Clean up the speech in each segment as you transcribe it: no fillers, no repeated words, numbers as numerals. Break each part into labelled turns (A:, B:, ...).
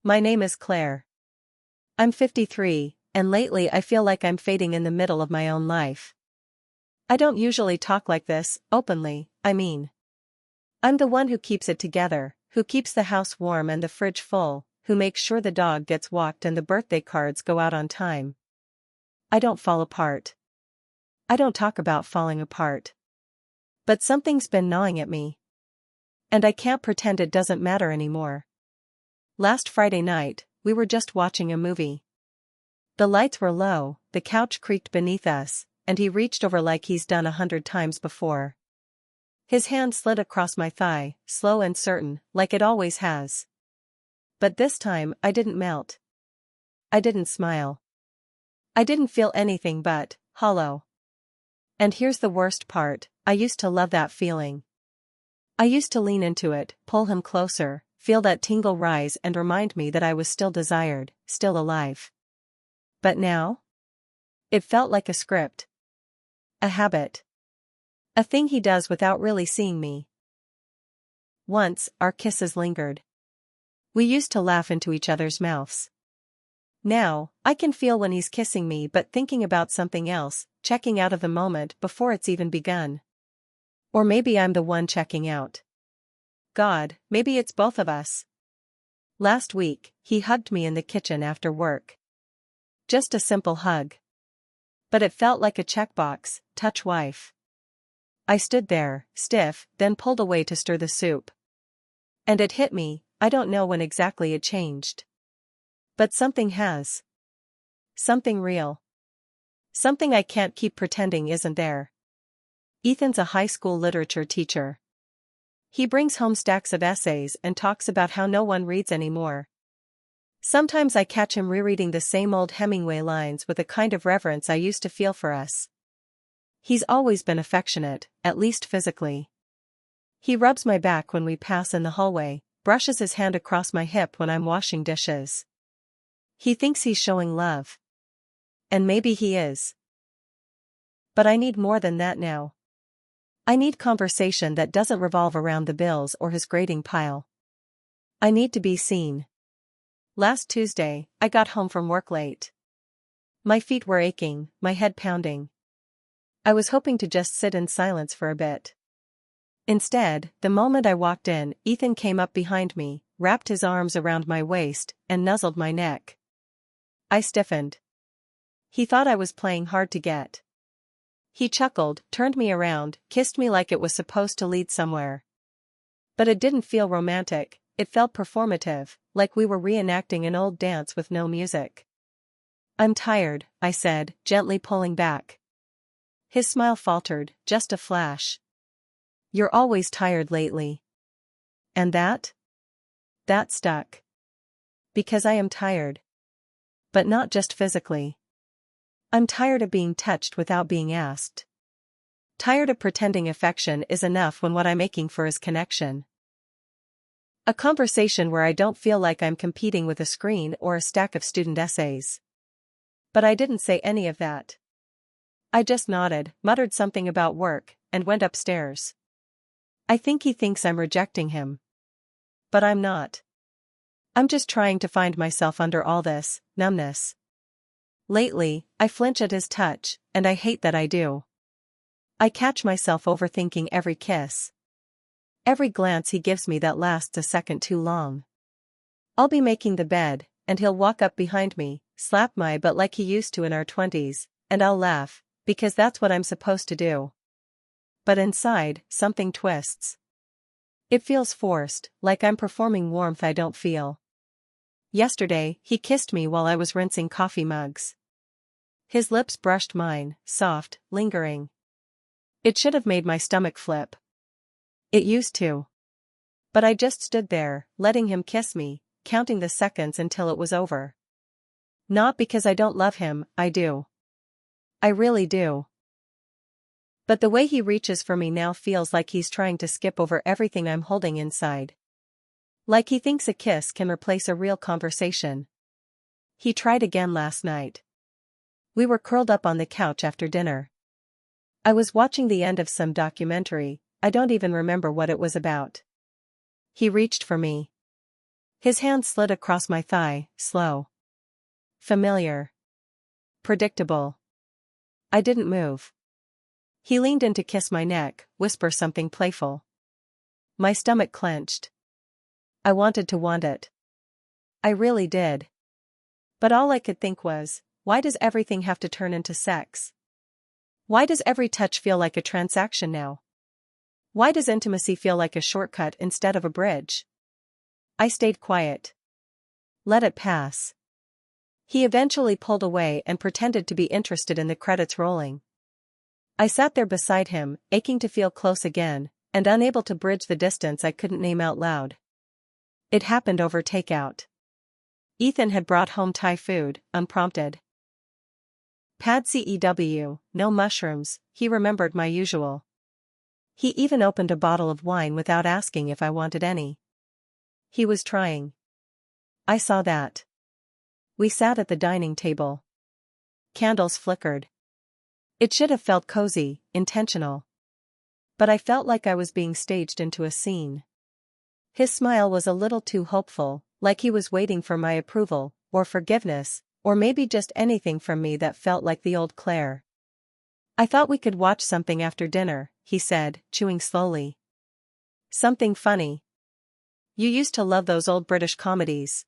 A: My name is Claire. I'm 53, and lately I feel like I'm fading in the middle of my own life. I don't usually talk like this, openly, I mean. I'm the one who keeps it together, who keeps the house warm and the fridge full, who makes sure the dog gets walked and the birthday cards go out on time. I don't fall apart. I don't talk about falling apart. But something's been gnawing at me. And I can't pretend it doesn't matter anymore. Last Friday night, we were just watching a movie. The lights were low, the couch creaked beneath us, and he reached over like he's done 100 times before. His hand slid across my thigh, slow and certain, like it always has. But this time, I didn't melt. I didn't smile. I didn't feel anything but hollow. And here's the worst part, I used to love that feeling. I used to lean into it, pull him closer, feel that tingle rise and remind me that I was still desired, still alive. But now? It felt like a script. A habit. A thing he does without really seeing me. Once, our kisses lingered. We used to laugh into each other's mouths. Now, I can feel when he's kissing me but thinking about something else, checking out of the moment before it's even begun. Or maybe I'm the one checking out. God, maybe it's both of us. Last week, he hugged me in the kitchen after work. Just a simple hug. But it felt like a checkbox, touch wife. I stood there, stiff, then pulled away to stir the soup. And it hit me, I don't know when exactly it changed. But something has. Something real. Something I can't keep pretending isn't there. Ethan's a high school literature teacher. He brings home stacks of essays and talks about how no one reads anymore. Sometimes I catch him rereading the same old Hemingway lines with a kind of reverence I used to feel for us. He's always been affectionate, at least physically. He rubs my back when we pass in the hallway, brushes his hand across my hip when I'm washing dishes. He thinks he's showing love. And maybe he is. But I need more than that now. I need conversation that doesn't revolve around the bills or his grading pile. I need to be seen. Last Tuesday, I got home from work late. My feet were aching, my head pounding. I was hoping to just sit in silence for a bit. Instead, the moment I walked in, Ethan came up behind me, wrapped his arms around my waist, and nuzzled my neck. I stiffened. He thought I was playing hard to get. He chuckled, turned me around, kissed me like it was supposed to lead somewhere. But it didn't feel romantic, it felt performative, like we were reenacting an old dance with no music. I'm tired, I said, gently pulling back. His smile faltered, just a flash. You're always tired lately. And that? That stuck. Because I am tired. But not just physically. I'm tired of being touched without being asked. Tired of pretending affection is enough when what I'm aching for is connection. A conversation where I don't feel like I'm competing with a screen or a stack of student essays. But I didn't say any of that. I just nodded, muttered something about work, and went upstairs. I think he thinks I'm rejecting him. But I'm not. I'm just trying to find myself under all this numbness. Lately, I flinch at his touch, and I hate that I do. I catch myself overthinking every kiss. Every glance he gives me that lasts a second too long. I'll be making the bed, and he'll walk up behind me, slap my butt like he used to in our 20s, and I'll laugh, because that's what I'm supposed to do. But inside, something twists. It feels forced, like I'm performing warmth I don't feel. Yesterday, he kissed me while I was rinsing coffee mugs. His lips brushed mine, soft, lingering. It should have made my stomach flip. It used to. But I just stood there, letting him kiss me, counting the seconds until it was over. Not because I don't love him, I do. I really do. But the way he reaches for me now feels like he's trying to skip over everything I'm holding inside. Like he thinks a kiss can replace a real conversation. He tried again last night. We were curled up on the couch after dinner. I was watching the end of some documentary, I don't even remember what it was about. He reached for me. His hand slid across my thigh, slow. Familiar. Predictable. I didn't move. He leaned in to kiss my neck, whisper something playful. My stomach clenched. I wanted to want it. I really did. But all I could think was, why does everything have to turn into sex? Why does every touch feel like a transaction now? Why does intimacy feel like a shortcut instead of a bridge? I stayed quiet. Let it pass. He eventually pulled away and pretended to be interested in the credits rolling. I sat there beside him, aching to feel close again, and unable to bridge the distance I couldn't name out loud. It happened over takeout. Ethan had brought home Thai food, unprompted. Pad CEW, no mushrooms, he remembered my usual. He even opened a bottle of wine without asking if I wanted any. He was trying. I saw that. We sat at the dining table. Candles flickered. It should have felt cozy, intentional. But I felt like I was being staged into a scene. His smile was a little too hopeful, like he was waiting for my approval, or forgiveness, or maybe just anything from me that felt like the old Claire. I thought we could watch something after dinner, he said, chewing slowly. Something funny. You used to love those old British comedies.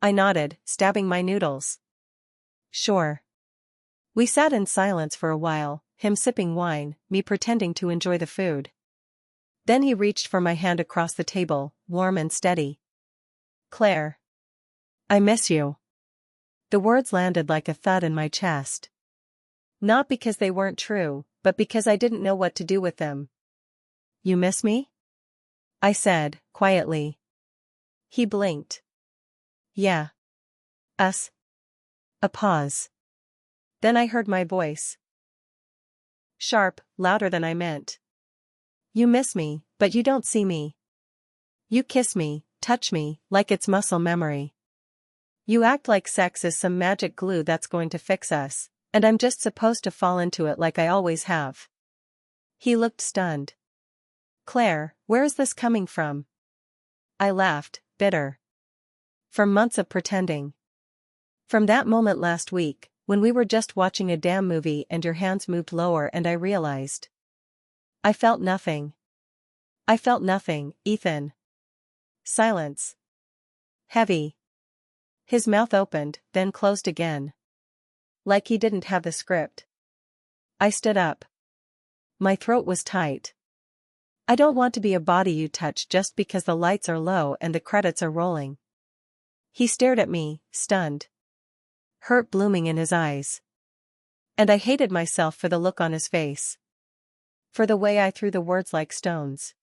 A: I nodded, stabbing my noodles. Sure. We sat in silence for a while, him sipping wine, me pretending to enjoy the food. Then he reached for my hand across the table, warm and steady. Claire. I miss you. The words landed like a thud in my chest. Not because they weren't true, but because I didn't know what to do with them. You miss me? I said, quietly. He blinked. Yeah. Us. A pause. Then I heard my voice. Sharp, louder than I meant. You miss me, but you don't see me. You kiss me, touch me, like it's muscle memory. You act like sex is some magic glue that's going to fix us, and I'm just supposed to fall into it like I always have. He looked stunned. Claire, where is this coming from? I laughed, bitter. From months of pretending. From that moment last week, when we were just watching a damn movie and your hands moved lower and I realized. I felt nothing. I felt nothing, Ethan. Silence. Heavy. His mouth opened, then closed again. Like he didn't have the script. I stood up. My throat was tight. I don't want to be a body you touch just because the lights are low and the credits are rolling. He stared at me, stunned. Hurt blooming in his eyes. And I hated myself for the look on his face. For the way I threw the words like stones.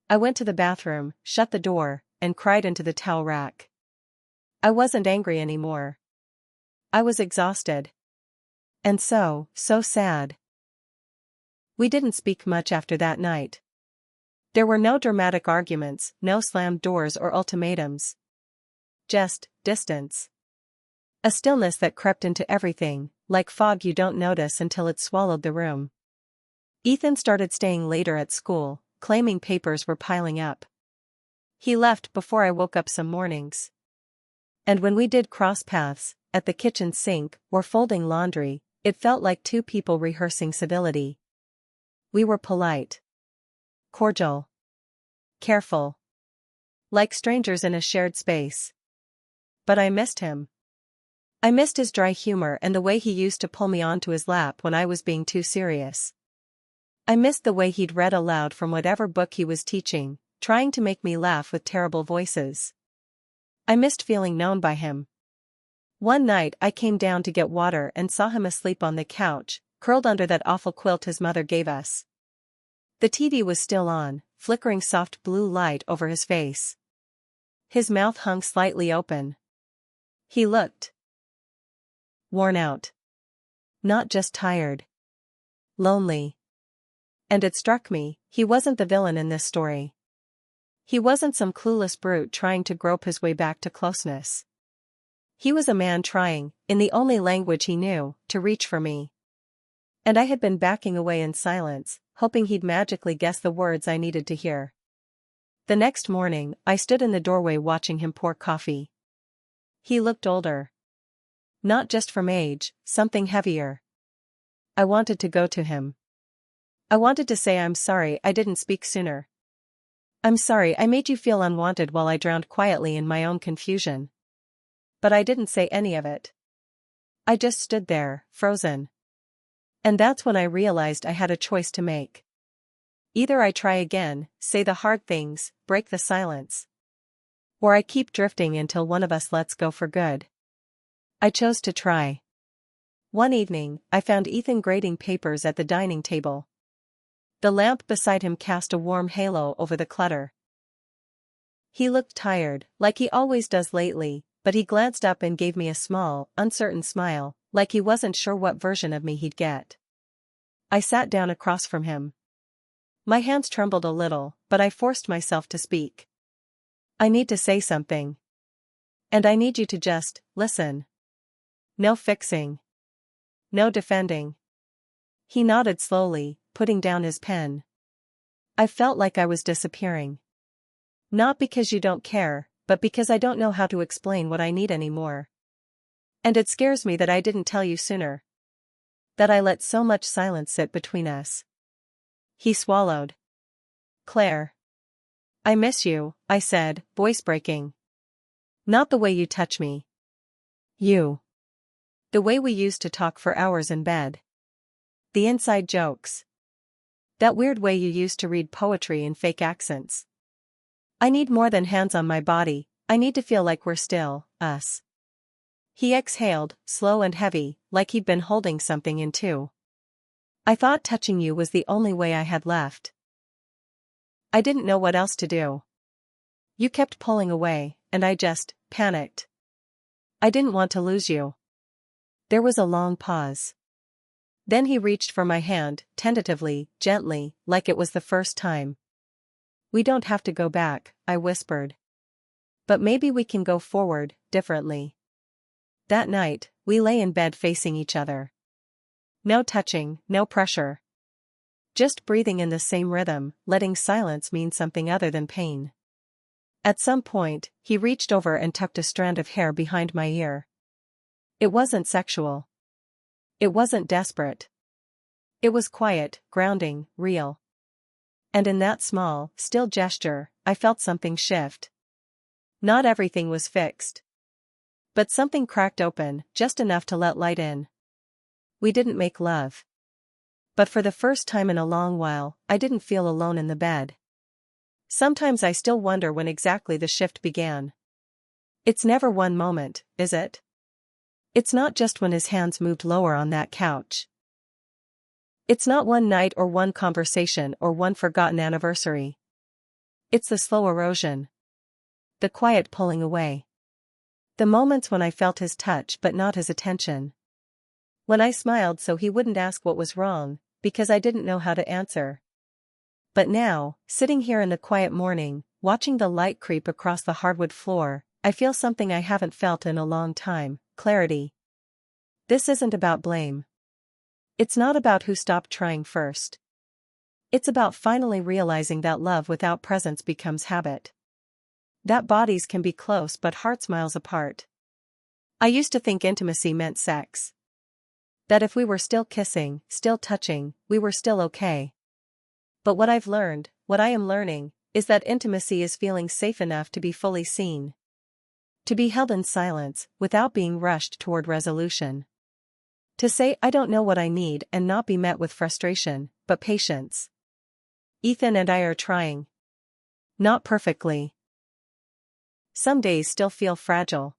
A: I went to the bathroom, shut the door, and cried into the towel rack. I wasn't angry anymore. I was exhausted. And so sad. We didn't speak much after that night. There were no dramatic arguments, no slammed doors or ultimatums. Just distance. A stillness that crept into everything, like fog you don't notice until it's swallowed the room. Ethan started staying later at school, claiming papers were piling up. He left before I woke up some mornings. And when we did cross paths, at the kitchen sink, or folding laundry, it felt like two people rehearsing civility. We were polite. Cordial. Careful. Like strangers in a shared space. But I missed him. I missed his dry humor and the way he used to pull me onto his lap when I was being too serious. I missed the way he'd read aloud from whatever book he was teaching, trying to make me laugh with terrible voices. I missed feeling known by him. One night I came down to get water and saw him asleep on the couch, curled under that awful quilt his mother gave us. The TV was still on, flickering soft blue light over his face. His mouth hung slightly open. He looked worn out. Not just tired. Lonely. And it struck me, he wasn't the villain in this story. He wasn't some clueless brute trying to grope his way back to closeness. He was a man trying, in the only language he knew, to reach for me. And I had been backing away in silence, hoping he'd magically guess the words I needed to hear. The next morning, I stood in the doorway watching him pour coffee. He looked older. Not just from age, something heavier. I wanted to go to him. I wanted to say I'm sorry I didn't speak sooner. I'm sorry I made you feel unwanted while I drowned quietly in my own confusion. But I didn't say any of it. I just stood there, frozen. And that's when I realized I had a choice to make. Either I try again, say the hard things, break the silence. Or I keep drifting until one of us lets go for good. I chose to try. One evening, I found Ethan grading papers at the dining table. The lamp beside him cast a warm halo over the clutter. He looked tired, like he always does lately, but he glanced up and gave me a small, uncertain smile, like he wasn't sure what version of me he'd get. I sat down across from him. My hands trembled a little, but I forced myself to speak. I need to say something. And I need you to just listen. No fixing. No defending. He nodded slowly, putting down his pen. I felt like I was disappearing. Not because you don't care, but because I don't know how to explain what I need anymore. And it scares me that I didn't tell you sooner. That I let so much silence sit between us. He swallowed. Claire. I miss you, I said, voice breaking. Not the way you touch me. You. The way we used to talk for hours in bed. The inside jokes. That weird way you used to read poetry in fake accents. I need more than hands on my body, I need to feel like we're still, us. He exhaled, slow and heavy, like he'd been holding something in too. I thought touching you was the only way I had left. I didn't know what else to do. You kept pulling away, and I just panicked. I didn't want to lose you. There was a long pause. Then he reached for my hand, tentatively, gently, like it was the first time. We don't have to go back, I whispered. But maybe we can go forward, differently. That night, we lay in bed facing each other. No touching, no pressure. Just breathing in the same rhythm, letting silence mean something other than pain. At some point, he reached over and tucked a strand of hair behind my ear. It wasn't sexual. It wasn't desperate. It was quiet, grounding, real. And in that small, still gesture, I felt something shift. Not everything was fixed. But something cracked open, just enough to let light in. We didn't make love. But for the first time in a long while, I didn't feel alone in the bed. Sometimes I still wonder when exactly the shift began. It's never one moment, is it? It's not just when his hands moved lower on that couch. It's not one night or one conversation or one forgotten anniversary. It's the slow erosion. The quiet pulling away. The moments when I felt his touch but not his attention. When I smiled so he wouldn't ask what was wrong, because I didn't know how to answer. But now, sitting here in the quiet morning, watching the light creep across the hardwood floor, I feel something I haven't felt in a long time, clarity. This isn't about blame. It's not about who stopped trying first. It's about finally realizing that love without presence becomes habit. That bodies can be close but hearts miles apart. I used to think intimacy meant sex. That if we were still kissing, still touching, we were still okay. But what I've learned, what I am learning, is that intimacy is feeling safe enough to be fully seen. To be held in silence, without being rushed toward resolution. To say I don't know what I need and not be met with frustration, but patience. Ethan and I are trying. Not perfectly. Some days still feel fragile.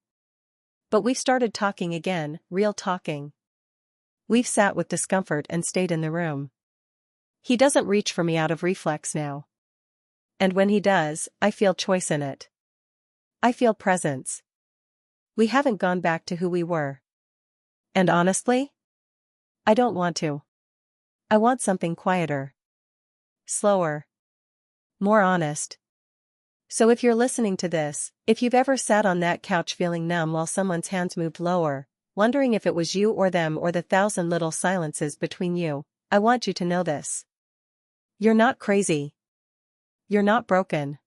A: But we've started talking again, real talking. We've sat with discomfort and stayed in the room. He doesn't reach for me out of reflex now. And when he does, I feel choice in it. I feel presence. We haven't gone back to who we were. And honestly, I don't want to. I want something quieter. Slower. More honest. So if you're listening to this, if you've ever sat on that couch feeling numb while someone's hands moved lower, wondering if it was you or them or the thousand little silences between you, I want you to know this. You're not crazy. You're not broken.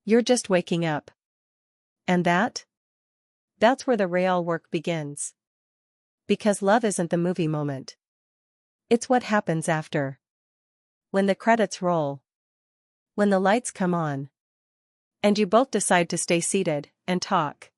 A: You're just waking up. And that's where the real work begins. Because love isn't the movie moment. It's what happens after. When the credits roll. When the lights come on. And you both decide to stay seated and talk.